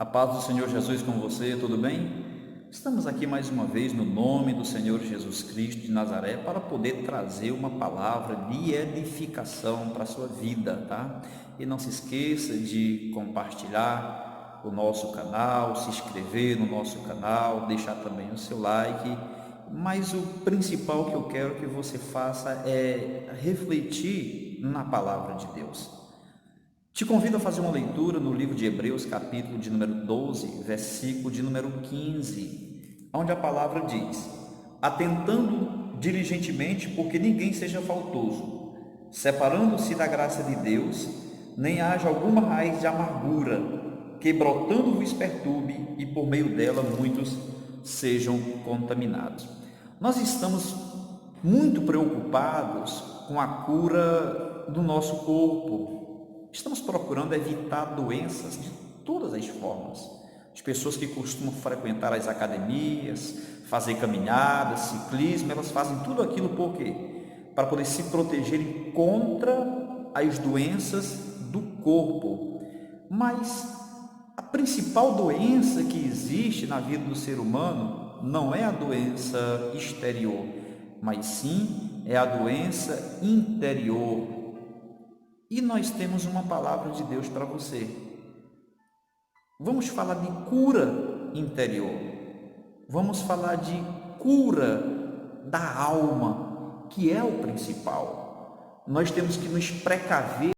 A paz do Senhor Jesus com você, tudo bem? Estamos aqui mais uma vez no nome do Senhor Jesus Cristo de Nazaré para poder trazer uma palavra de edificação para a sua vida, tá? E não se esqueça de compartilhar o nosso canal, se inscrever no nosso canal, deixar também o seu like, mas o principal que eu quero que você faça é refletir na palavra de Deus. Te convido a fazer uma leitura no livro de Hebreus, capítulo de número 12, versículo de número 15, onde a palavra diz: atentando diligentemente, porque ninguém seja faltoso, separando-se da graça de Deus, nem haja alguma raiz de amargura, que brotando vos perturbe, e por meio dela muitos sejam contaminados. Nós estamos muito preocupados com a cura do nosso corpo. Estamos procurando evitar doenças de todas as formas. As pessoas que costumam frequentar as academias, fazer caminhadas, ciclismo, elas fazem tudo aquilo por quê? Para poder se protegerem contra as doenças do corpo. Mas a principal doença que existe na vida do ser humano não é a doença exterior, mas sim é a doença interior. E nós temos uma palavra de Deus para você. Vamos falar de cura interior. Vamos falar de cura da alma, que é o principal. Nós temos que nos precaver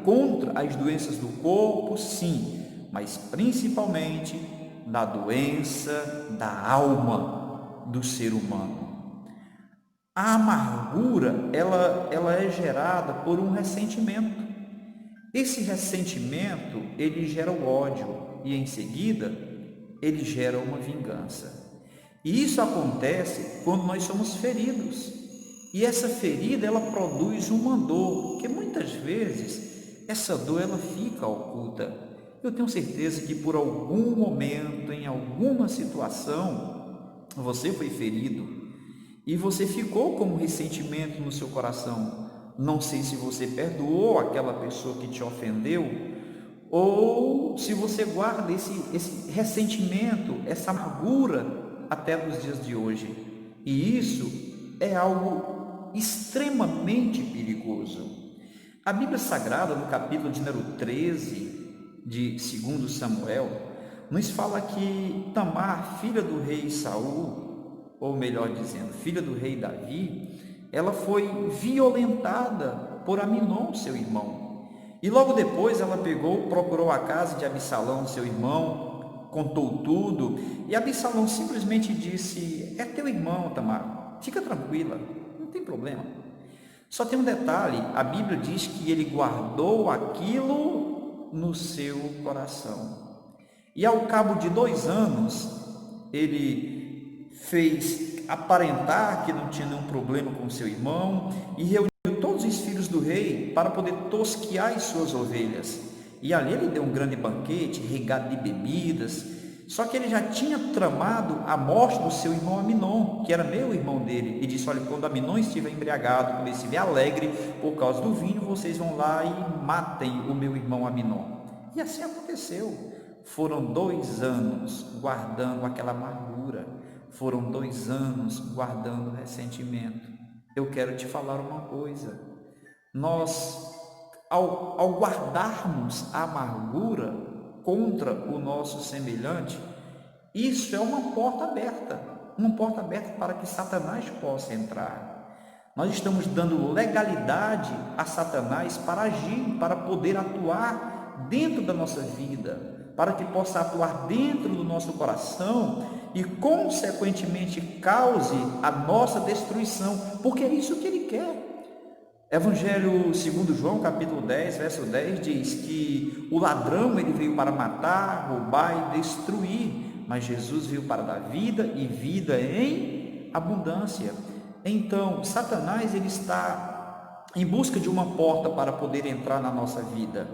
contra as doenças do corpo, sim, mas principalmente da doença da alma do ser humano. A amargura, ela é gerada por um ressentimento. Esse ressentimento, ele gera o ódio e em seguida, ele gera uma vingança. E isso acontece quando nós somos feridos. E essa ferida, ela produz uma dor, que muitas vezes essa dor ela fica oculta. Eu tenho certeza que por algum momento, em alguma situação, você foi ferido. E você ficou com um ressentimento no seu coração. Não sei se você perdoou aquela pessoa que te ofendeu, ou se você guarda esse ressentimento, essa amargura até nos dias de hoje. E isso é algo extremamente perigoso. A Bíblia Sagrada, no capítulo de número 13 de 2 Samuel, nos fala que Tamar, filha do rei Saul, ou melhor dizendo, filha do rei Davi, ela foi violentada por Aminon, seu irmão. E logo depois ela procurou a casa de Absalão, seu irmão, contou tudo, e Absalão simplesmente disse: é teu irmão, Tamar, fica tranquila, não tem problema. Só tem um detalhe, a Bíblia diz que ele guardou aquilo no seu coração. E ao cabo de 2 anos, ele fez aparentar que não tinha nenhum problema com seu irmão e reuniu todos os filhos do rei para poder tosquear as suas ovelhas. E ali ele deu um grande banquete, regado de bebidas, só que ele já tinha tramado a morte do seu irmão Aminon, que era meu irmão dele, e disse: olha, quando Aminon estiver embriagado, quando ele estiver alegre por causa do vinho, vocês vão lá e matem o meu irmão Aminon. E assim aconteceu. Foram 2 anos guardando aquela amargura. Foram 2 anos guardando ressentimento. Eu quero te falar uma coisa. Nós, ao guardarmos a amargura contra o nosso semelhante, isso é uma porta aberta para que Satanás possa entrar. Nós estamos dando legalidade a Satanás para agir, para poder atuar dentro da nossa vida, para que possa atuar dentro do nosso coração e, consequentemente, cause a nossa destruição, porque é isso que ele quer. Evangelho segundo João, capítulo 10, verso 10, diz que o ladrão ele veio para matar, roubar e destruir, mas Jesus veio para dar vida e vida em abundância. Então, Satanás ele está em busca de uma porta para poder entrar na nossa vida.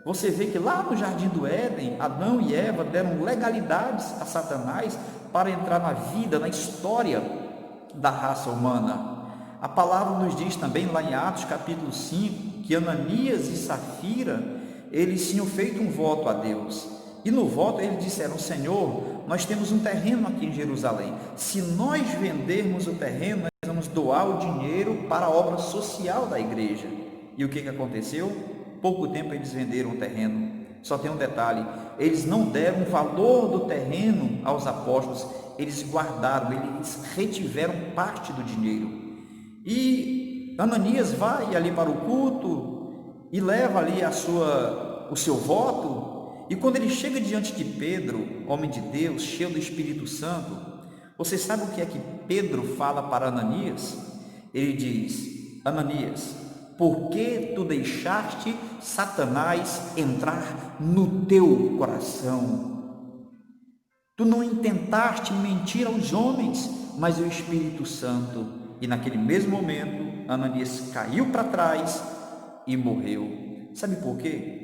Você vê que lá no Jardim do Éden, Adão e Eva deram legalidades a Satanás para entrar na vida, na história da raça humana. A palavra nos diz também lá em Atos capítulo 5, que Ananias e Safira, eles tinham feito um voto a Deus. E no voto eles disseram: Senhor, nós temos um terreno aqui em Jerusalém. Se nós vendermos o terreno, nós vamos doar o dinheiro para a obra social da igreja. E o que aconteceu? Pouco tempo eles venderam o terreno. Só tem um detalhe: eles não deram o valor do terreno aos apóstolos, eles guardaram, eles retiveram parte do dinheiro. E Ananias vai ali para o culto e leva ali o seu voto. E quando ele chega diante de Pedro, homem de Deus, cheio do Espírito Santo, você sabe o que é que Pedro fala para Ananias? Ele diz: Ananias, por que tu deixaste Satanás entrar no teu coração? Tu não intentaste mentir aos homens, mas ao Espírito Santo. E naquele mesmo momento, Ananias caiu para trás e morreu. Sabe por quê?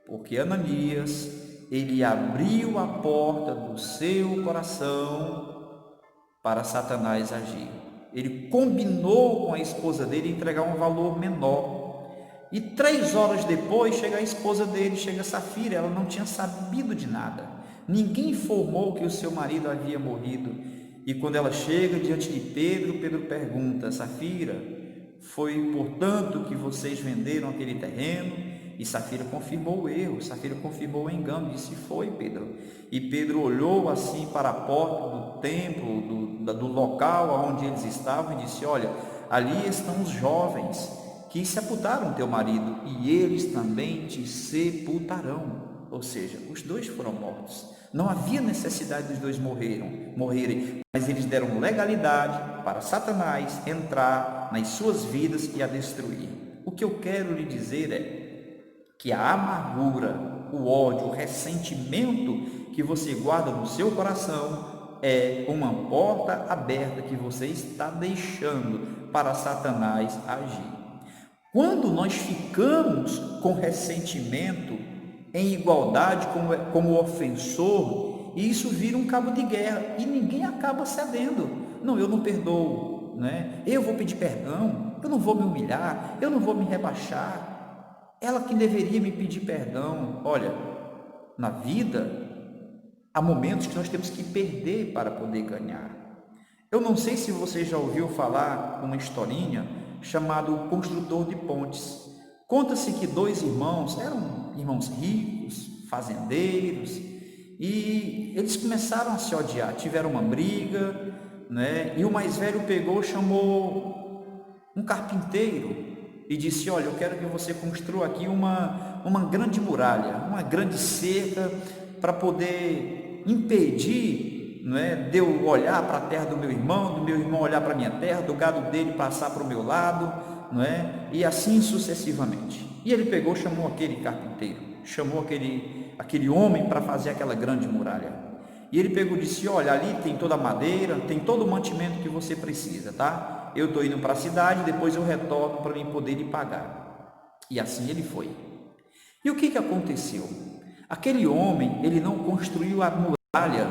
Porque Ananias, ele abriu a porta do seu coração para Satanás agir. Ele combinou com a esposa dele entregar um valor menor. E 3 horas depois, chega a esposa dele, chega Safira, ela não tinha sabido de nada. Ninguém informou que o seu marido havia morrido. E quando ela chega diante de Pedro, Pedro pergunta: Safira, foi portanto que vocês venderam aquele terreno? E Safira confirmou o erro, Safira confirmou o engano, disse: foi, Pedro. E Pedro olhou assim para a porta do templo, do local onde eles estavam, e disse: olha, ali estão os jovens que sepultaram teu marido, e eles também te sepultarão. Ou seja, os dois foram mortos. Não havia necessidade dos dois morrerem, mas eles deram legalidade para Satanás entrar nas suas vidas e a destruir. O que eu quero lhe dizer é que a amargura, o ódio, o ressentimento que você guarda no seu coração é uma porta aberta que você está deixando para Satanás agir. Quando nós ficamos com ressentimento em igualdade como ofensor, isso vira um cabo de guerra e ninguém acaba cedendo. Não, eu não perdoo, né? Eu vou pedir perdão, eu não vou me humilhar, eu não vou me rebaixar. Ela que deveria me pedir perdão. Olha, na vida há momentos que nós temos que perder para poder ganhar. Eu não sei se você já ouviu falar uma historinha chamada O Construtor de Pontes. Conta-se que 2 irmãos, eram irmãos ricos, fazendeiros, e eles começaram a se odiar, tiveram uma briga, né? E o mais velho pegou, chamou um carpinteiro e disse: olha, eu quero que você construa aqui uma grande muralha, uma grande cerca, para poder impedir, não é, de eu olhar para a terra do meu irmão olhar para a minha terra, do gado dele passar para o meu lado, não é? E assim sucessivamente. E ele pegou, chamou aquele carpinteiro, chamou aquele homem para fazer aquela grande muralha. E ele pegou e disse: olha, ali tem toda a madeira, tem todo o mantimento que você precisa, tá? Eu estou indo para a cidade, depois eu retorno para mim poder lhe pagar. E assim ele foi. E o que aconteceu? Aquele homem, ele não construiu a muralha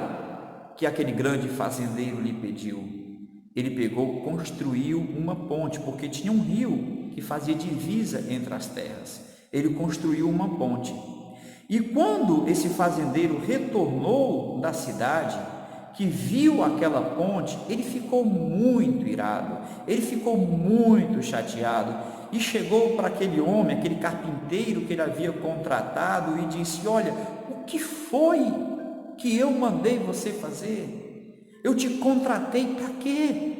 que aquele grande fazendeiro lhe pediu. Ele pegou, construiu uma ponte, porque tinha um rio que fazia divisa entre as terras. Ele construiu uma ponte. E quando esse fazendeiro retornou da cidade, que viu aquela ponte, ele ficou muito irado, ele ficou muito chateado e chegou para aquele homem, aquele carpinteiro que ele havia contratado, e disse: olha, o que foi que eu mandei você fazer? Eu te contratei para quê?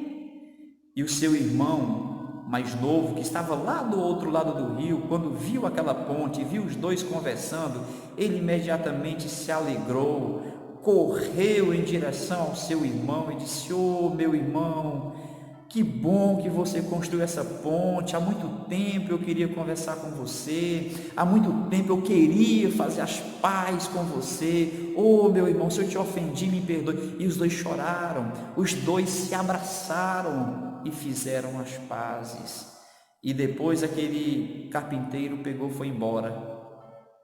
E o seu irmão mais novo, que estava lá do outro lado do rio, quando viu aquela ponte, viu os dois conversando, ele imediatamente se alegrou, correu em direção ao seu irmão e disse: oh, meu irmão, que bom que você construiu essa ponte. Há muito tempo eu queria conversar com você, há muito tempo eu queria fazer as pazes com você. Oh, meu irmão, se eu te ofendi, me perdoe. E os dois choraram, os dois se abraçaram e fizeram as pazes. E depois aquele carpinteiro pegou, foi embora.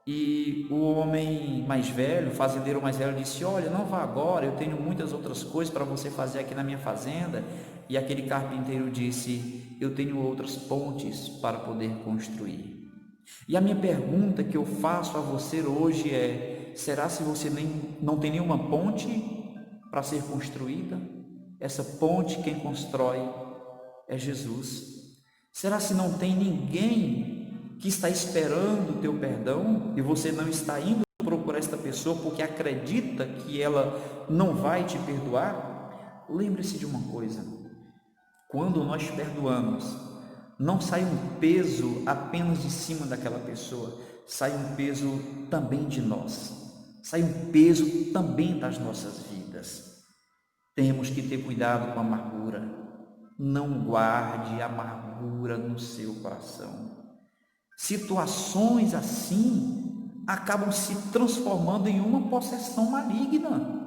E o homem mais velho, o fazendeiro mais velho, disse: olha, não vá agora, eu tenho muitas outras coisas para você fazer aqui na minha fazenda. E aquele carpinteiro disse: eu tenho outras pontes para poder construir. E a minha pergunta que eu faço a você hoje é: será se você não tem nenhuma ponte para ser construída? Essa ponte quem constrói é Jesus. Será se não tem ninguém que está esperando o teu perdão e você não está indo procurar esta pessoa porque acredita que ela não vai te perdoar? Lembre-se de uma coisa: quando nós perdoamos, não sai um peso apenas de cima daquela pessoa, sai um peso também de nós, sai um peso também das nossas vidas. Temos que ter cuidado com a amargura. Não guarde amargura no seu coração. Situações assim acabam se transformando em uma possessão maligna.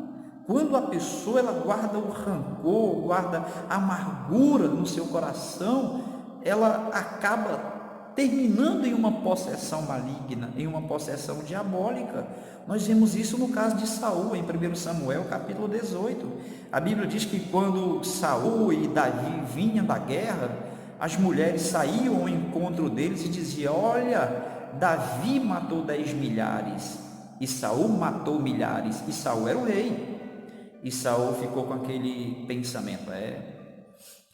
Quando a pessoa ela guarda o rancor, guarda a amargura no seu coração, ela acaba terminando em uma possessão maligna, em uma possessão diabólica. Nós vemos isso no caso de Saul, em 1 Samuel, capítulo 18. A Bíblia diz que quando Saul e Davi vinham da guerra, as mulheres saíam ao encontro deles e diziam: olha, Davi matou 10 milhares e Saul matou milhares, e Saul era o rei. E Saul ficou com aquele pensamento: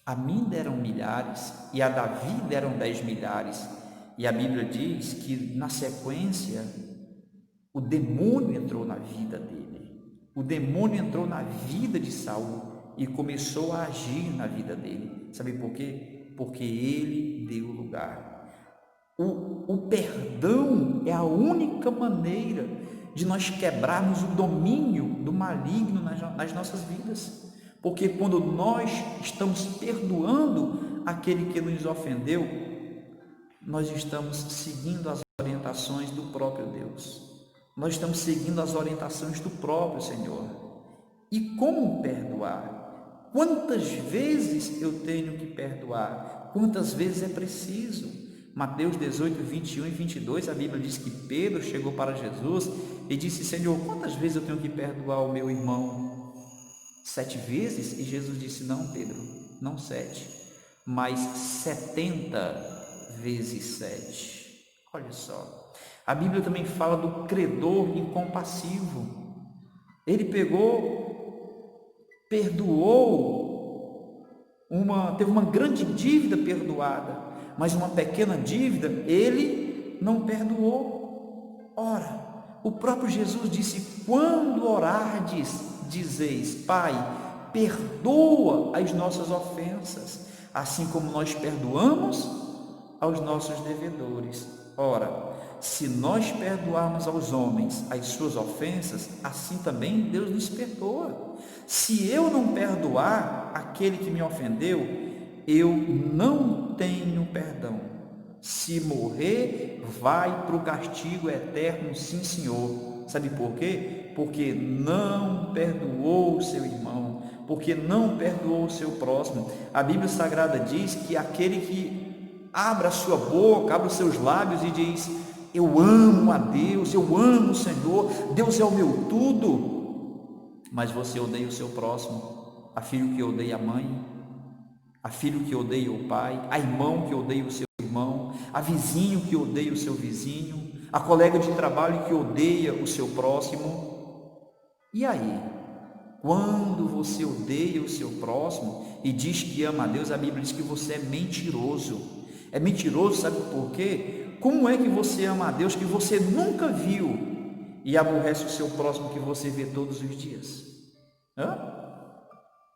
a mim deram milhares e a Davi deram 10 milhares. E a Bíblia diz que na sequência o demônio entrou na vida dele. O demônio entrou na vida de Saul e começou a agir na vida dele. Sabe por quê? Porque ele deu lugar. O perdão é a única maneira de nós quebrarmos o domínio do maligno nas nossas vidas. Porque quando nós estamos perdoando aquele que nos ofendeu, nós estamos seguindo as orientações do próprio Deus. Nós estamos seguindo as orientações do próprio Senhor. E como perdoar? Quantas vezes eu tenho que perdoar? Quantas vezes é preciso? Mateus 18, 21 e 22, a Bíblia diz que Pedro chegou para Jesus e disse: Senhor, quantas vezes eu tenho que perdoar o meu irmão? 7 vezes? E Jesus disse: não, Pedro, não 7, mas 70 vezes 7. Olha só, a Bíblia também fala do credor incompassivo. Ele perdoou, teve uma grande dívida perdoada, mas uma pequena dívida ele não perdoou. Ora, o próprio Jesus disse: quando orardes, dizeis: Pai, perdoa as nossas ofensas, assim como nós perdoamos aos nossos devedores. Ora, se nós perdoarmos aos homens as suas ofensas, assim também Deus nos perdoa. Se eu não perdoar aquele que me ofendeu, eu não tenho perdão. Se morrer, vai para o castigo eterno, sim, Senhor. Sabe por quê? Porque não perdoou o seu irmão, porque não perdoou o seu próximo. A Bíblia Sagrada diz que aquele que abre a sua boca, abre os seus lábios e diz: eu amo a Deus, eu amo o Senhor, Deus é o meu tudo, mas você odeia o seu próximo, a filho que odeia a mãe, a filho que odeia o pai, a irmão que odeia o seu irmão, a vizinho que odeia o seu vizinho, a colega de trabalho que odeia o seu próximo. E aí, quando você odeia o seu próximo e diz que ama a Deus, a Bíblia diz que você é mentiroso. É mentiroso, sabe por quê? Como é que você ama a Deus que você nunca viu e aborrece o seu próximo que você vê todos os dias?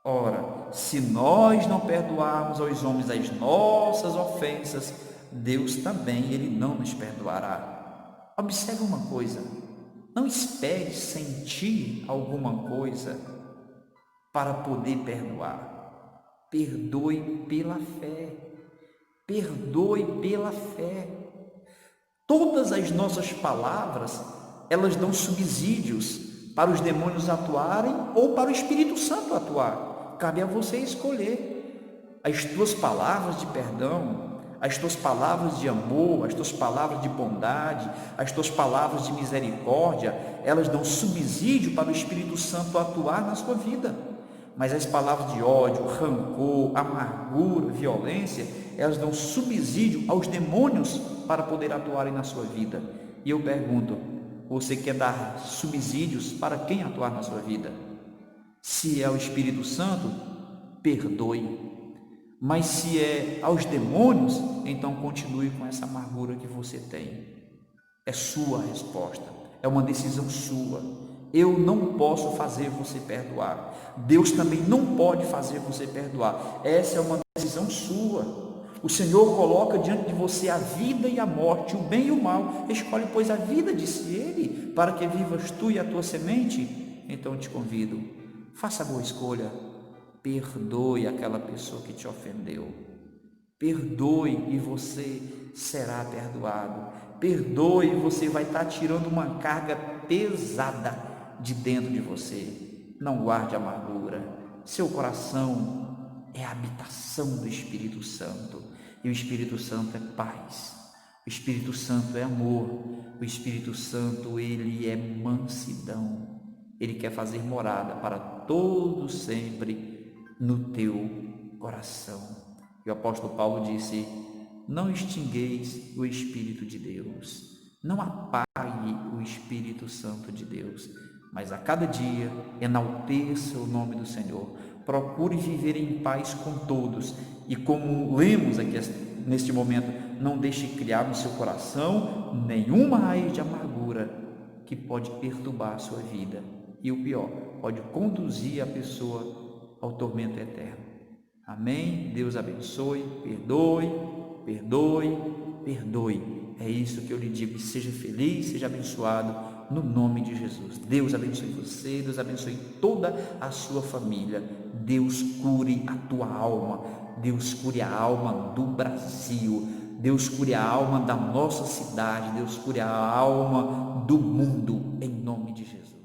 Ora, se nós não perdoarmos aos homens as nossas ofensas, Deus também, Ele não nos perdoará. Observe uma coisa: não espere sentir alguma coisa para poder perdoar. Perdoe pela fé. Perdoe pela fé. Todas as nossas palavras, elas dão subsídios para os demônios atuarem ou para o Espírito Santo atuar. Cabe a você escolher. As tuas palavras de perdão, as tuas palavras de amor, as tuas palavras de bondade, as tuas palavras de misericórdia, elas dão subsídio para o Espírito Santo atuar na sua vida. Mas as palavras de ódio, rancor, amargura, violência, elas dão subsídio aos demônios para poder atuarem na sua vida. E eu pergunto: Você quer dar subsídios para quem atuar na sua vida? Se é o Espírito Santo, perdoe. Mas se é aos demônios, então continue com essa amargura que você tem. É sua a resposta, é uma decisão sua. Eu não posso fazer você perdoar. Deus também não pode fazer você perdoar. Essa é uma decisão sua. O Senhor coloca diante de você a vida e a morte, o bem e o mal. Escolhe, pois, a vida, disse ele, para que vivas tu e a tua semente. Então eu te convido, faça a boa escolha. Perdoe aquela pessoa que te ofendeu. Perdoe e você será perdoado. Perdoe e você vai estar tirando uma carga pesada de dentro de você. Não guarde amargura. Seu coração é a habitação do Espírito Santo. E o Espírito Santo é paz. O Espírito Santo é amor. O Espírito Santo, ele é mansidão. Ele quer fazer morada para todo sempre no teu coração. E o apóstolo Paulo disse: não extingueis o Espírito de Deus, não apague o Espírito Santo de Deus, mas a cada dia enalteça o nome do Senhor, procure viver em paz com todos, e como lemos aqui neste momento, não deixe criar no seu coração nenhuma raiz de amargura que pode perturbar a sua vida, e o pior, pode conduzir a pessoa ao tormento eterno. Amém? Deus abençoe, perdoe, perdoe, perdoe. É isso que eu lhe digo, seja feliz, seja abençoado no nome de Jesus. Deus abençoe você, Deus abençoe toda a sua família. Deus cure a tua alma, Deus cure a alma do Brasil, Deus cure a alma da nossa cidade, Deus cure a alma do mundo, em nome de Jesus.